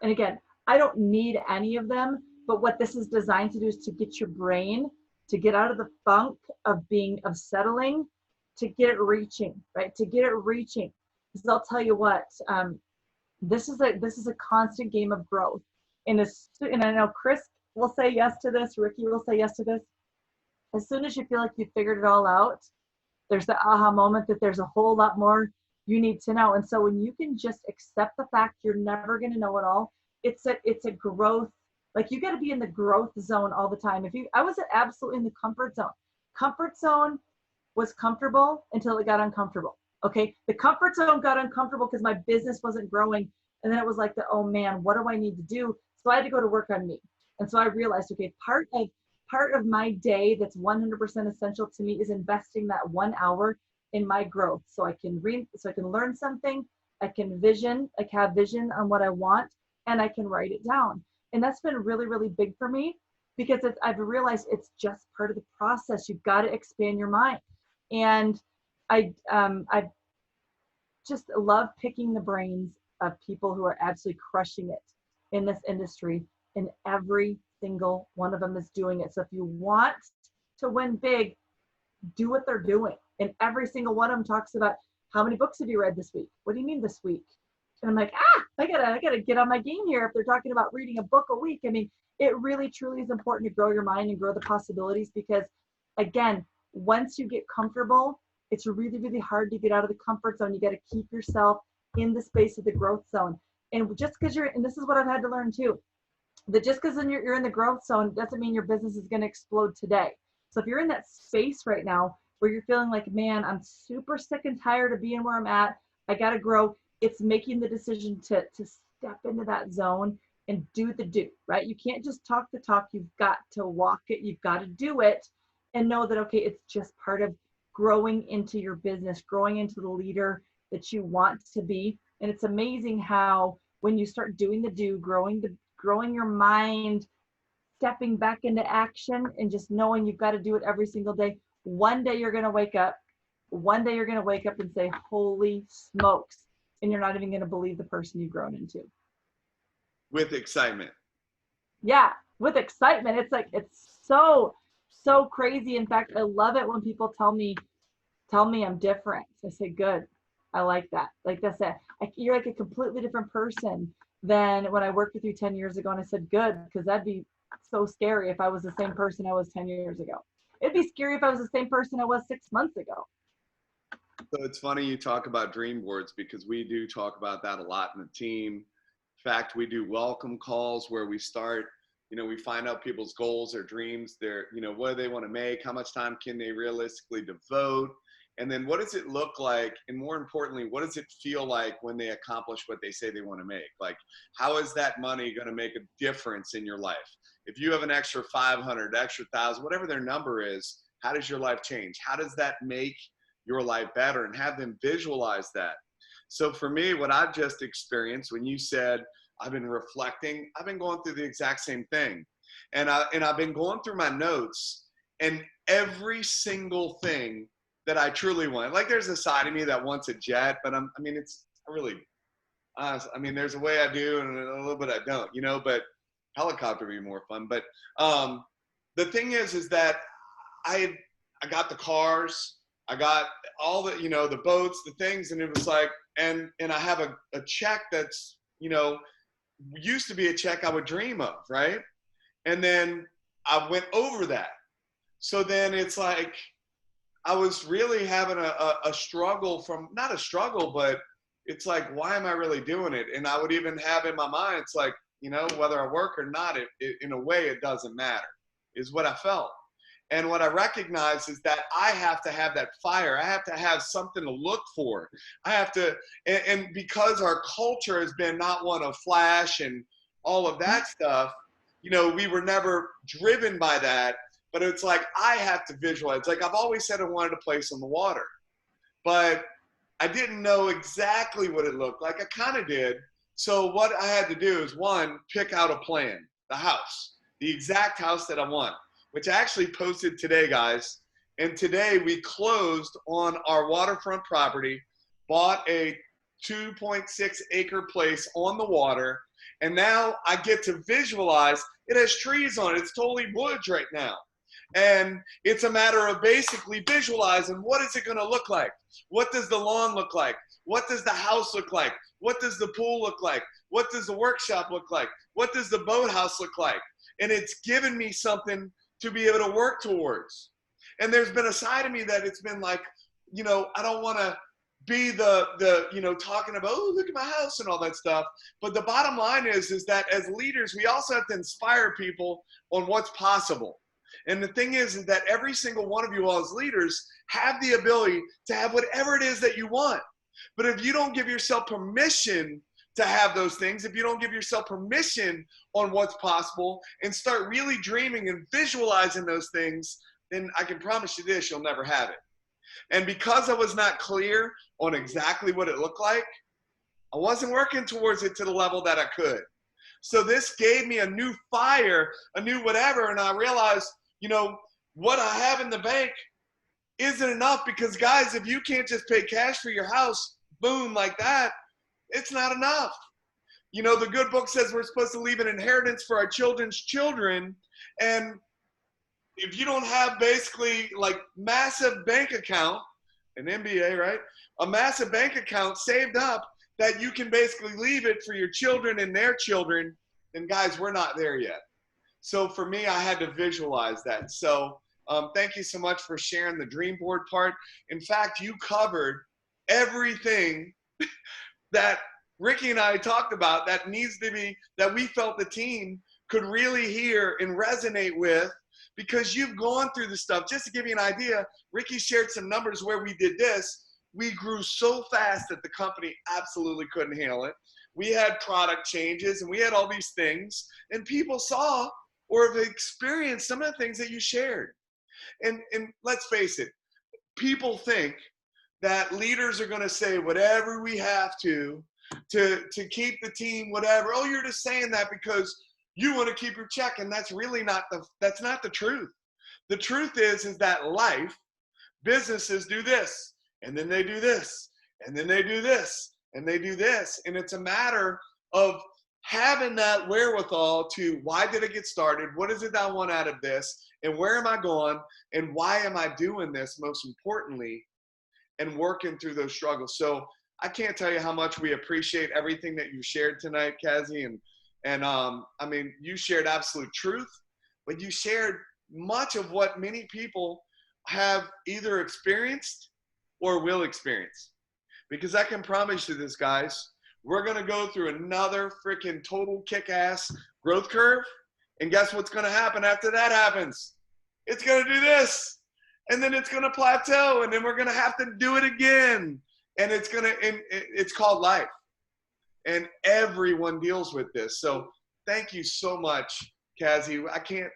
And again, I don't need any of them, but what this is designed to do is to get your brain to get out of the funk of settling, to get it reaching, right? To get it reaching. Because I'll tell you what, this is a constant game of growth. And I know Chris will say yes to this, Ricky will say yes to this. As soon as you feel like you figured it all out, there's the aha moment that there's a whole lot more you need to know. And so when you can just accept the fact you're never going to know it all, it's a growth. Like you got to be in the growth zone all the time. I was absolutely in the comfort zone. Comfort zone was comfortable until it got uncomfortable. Okay. The comfort zone got uncomfortable because my business wasn't growing. And then it was like, oh man, what do I need to do? So I had to go to work on me. And so I realized, okay, part of my day that's 100% essential to me is investing that 1 hour in my growth. So I can learn something, I can have vision on what I want, and I can write it down. And that's been really, really big for me because I've realized it's just part of the process. You've got to expand your mind. And I just love picking the brains of people who are absolutely crushing it in this industry, and every single one of them is doing it. So if you want to win big, do what they're doing. And every single one of them talks about, how many books have you read this week? What do you mean this week? And I'm like, I gotta get on my game here if they're talking about reading a book a week. I mean, it really truly is important to grow your mind and grow the possibilities, because again, once you get comfortable, it's really, really hard to get out of the comfort zone. You got to keep yourself in the space of the growth zone. And just because and this is what I've had to learn too, that just because you're in the growth zone doesn't mean your business is going to explode today. So if you're in that space right now where you're feeling like, man, I'm super sick and tired of being where I'm at, I got to grow. It's making the decision to step into that zone and do the do, right? You can't just talk the talk. You've got to walk it. You've got to do it and know that, okay, it's just part of growing into your business, growing into the leader that you want to be. And it's amazing how when you start doing the do, growing your mind, stepping back into action and just knowing you've got to do it every single day. One day you're going to wake up. One day you're going to wake up and say, holy smokes. And you're not even going to believe the person you've grown into. With excitement. Yeah, with excitement. It's like, it's so crazy. In fact, I love it when people tell me I'm different. I say, good. I like that. Like that's it. You're like a completely different person than when I worked with you 10 years ago. And I said, good, because that'd be so scary if I was the same person I was 10 years ago. It'd be scary if I was the same person I was 6 months ago. So it's funny you talk about dream boards, because we do talk about that a lot in the team. In fact, we do welcome calls where we start, we find out people's goals, their dreams, their, what do they want to make? How much time can they realistically devote? And then what does it look like? And more importantly, what does it feel like when they accomplish what they say they want to make? Like, how is that money going to make a difference in your life? If you have an extra 500, extra 1,000, whatever their number is, how does your life change? How does that make your life better? And have them visualize that. So for me, what I've just experienced, when you said, I've been reflecting, I've been going through the exact same thing. And I've been going through my notes, and every single thing that I truly want, like there's a side of me that wants a jet, but there's a way I do and a little bit I don't, but helicopter would be more fun. But the thing is that I got the cars, I got all the, the boats, the things, and it was like, and I have a check that's, used to be a check I would dream of, right? And then I went over that. So then it's like, I was really having a struggle not a struggle, but it's like, why am I really doing it? And I would even have in my mind, it's like, whether I work or not, in a way, it doesn't matter, is what I felt. And what I recognize is that I have to have that fire. I have to have something to look for. I have to, and because our culture has been not one of flash and all of that stuff, we were never driven by that. But it's like, I have to visualize. Like I've always said I wanted a place on the water, but I didn't know exactly what it looked like. I kind of did. So what I had to do is, one, pick out a plan, the house, the exact house that I want, which I actually posted today, guys. And today we closed on our waterfront property, bought a 2.6 acre place on the water. And now I get to visualize. It has trees on it. It's totally woods right now. And it's a matter of basically visualizing, what is it going to look like? What does the lawn look like? What does the house look like? What does the pool look like? What does the workshop look like? What does the boathouse look like? And it's given me something to be able to work towards. And there's been a side of me that it's been like, I don't want to be the talking about, oh, look at my house and all that stuff. But the bottom line is that as leaders, we also have to inspire people on what's possible. And the thing is that every single one of you all as leaders have the ability to have whatever it is that you want. But if you don't give yourself permission to have those things, if you don't give yourself permission on what's possible and start really dreaming and visualizing those things, then I can promise you this, you'll never have it. And because I was not clear on exactly what it looked like, I wasn't working towards it to the level that I could. So this gave me a new fire, a new whatever, and I realized, what I have in the bank isn't enough, because guys, if you can't just pay cash for your house, boom, like that, it's not enough. The good book says we're supposed to leave an inheritance for our children's children. And if you don't have basically like massive bank account, an MBA, right? A massive bank account saved up that you can basically leave it for your children and their children, then guys, we're not there yet. So for me, I had to visualize that. So thank you so much for sharing the dream board part. In fact, you covered everything that Ricky and I talked about that needs to be, that we felt the team could really hear and resonate with, because you've gone through the stuff. Just to give you an idea, Ricky shared some numbers where we did this. We grew so fast that the company absolutely couldn't handle it. we had product changes, and we had all these things, and people saw or have experienced some of the things that you shared. And let's face it, people think that leaders are going to say whatever we have to keep the team, whatever. Oh, you're just saying that because you want to keep your check, and that's really not the truth. The truth is that life, businesses do this, and then they do this, and then they do this, and they do this, and it's a matter of having that wherewithal to, why did I get started? What is it that I want out of this? And where am I going? And why am I doing this, most importantly, and working through those struggles. So I can't tell you how much we appreciate everything that you shared tonight, Kazi. And I mean, you shared absolute truth, but you shared much of what many people have either experienced or will experience. Because I can promise you this, guys, we're going to go through another freaking total kick-ass growth curve. And guess what's going to happen after that happens? It's going to do this. And then it's going to plateau. And then we're going to have to do it again. And it's called life. And everyone deals with this. So thank you so much, Kazi. I can't,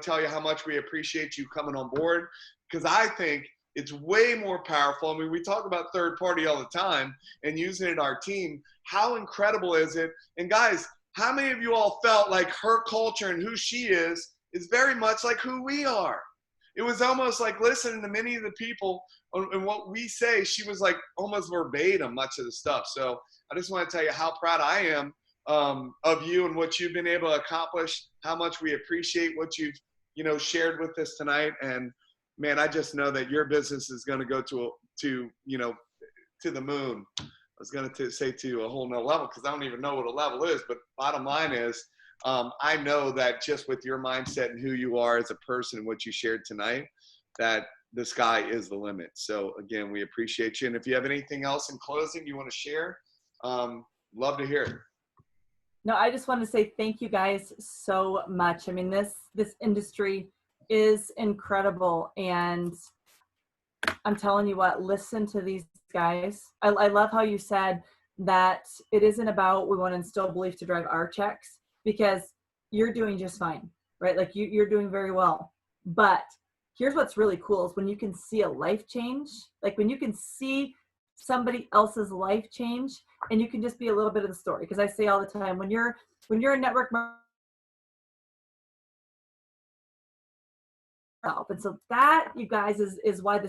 tell you how much we appreciate you coming on board, because I think it's way more powerful. I mean, we talk about third party all the time and using it in our team. How incredible is it? And guys, how many of you all felt like her culture and who she is very much like who we are? It was almost like listening to many of the people and what we say, she was like almost verbatim much of the stuff. So I just want to tell you how proud I am of you and what you've been able to accomplish, how much we appreciate what you've, shared with us tonight. And man, I just know that your business is going to go to the moon. I was going to say to a whole nother level, because I don't even know what a level is, but bottom line is, I know that just with your mindset and who you are as a person and what you shared tonight, that the sky is the limit. So again, we appreciate you. And if you have anything else in closing you want to share, love to hear it. No, I just want to say thank you guys so much. I mean, this industry is incredible. And I'm telling you what, listen to these guys. I love how you said that it isn't about, we want to instill belief to drive our checks, because you're doing just fine, right? Like you're doing very well. But here's what's really cool is when you can see a life change, like when you can see somebody else's life change and you can just be a little bit of the story. Because I say all the time, when you're a network marketer, and so that, you guys, is why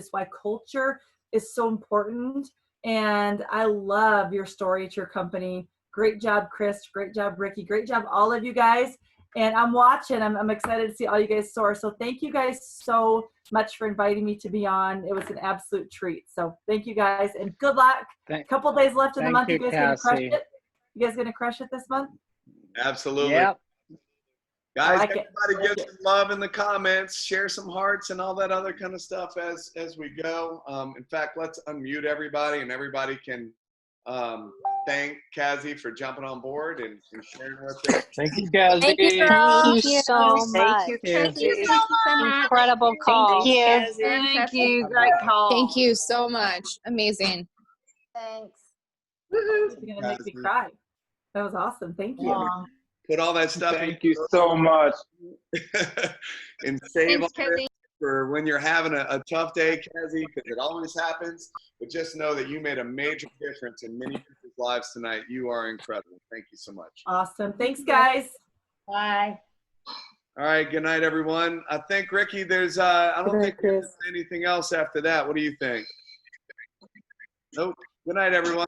culture is so important. And I love your story at your company. Great job, Chris. Great job, Ricky. Great job, all of you guys. And I'm watching. I'm excited to see all you guys soar. So thank you guys so much for inviting me to be on. It was an absolute treat. So thank you guys, and good luck. A couple days left in the month. You guys gonna crush it? You guys gonna crush it this month? Absolutely. Yep. Guys, like everybody give some love in the comments, share some hearts and all that other kind of stuff as we go. In fact, let's unmute everybody, and everybody can thank Kazi for jumping on board and sharing with us. Thank you, Kazi. Thank you so much. Thank you, Thank Kazi. you so much. Incredible call. Thank you. Thank you. Great call. Thank you so much. Amazing. Thanks. You're gonna make me cry. That was awesome. Thank you. Wow. Put all that stuff Thank you so much. and save Thanks, all Kazi. this for when you're having a tough day, Kazi, because it always happens. But just know that you made a major difference in many people's lives tonight. You are incredible. Thank you so much. Awesome. Thanks, guys. Bye. All right. Good night, everyone. I think, Ricky, there's I don't think there's anything else after that. What do you think? Nope. Good night, everyone.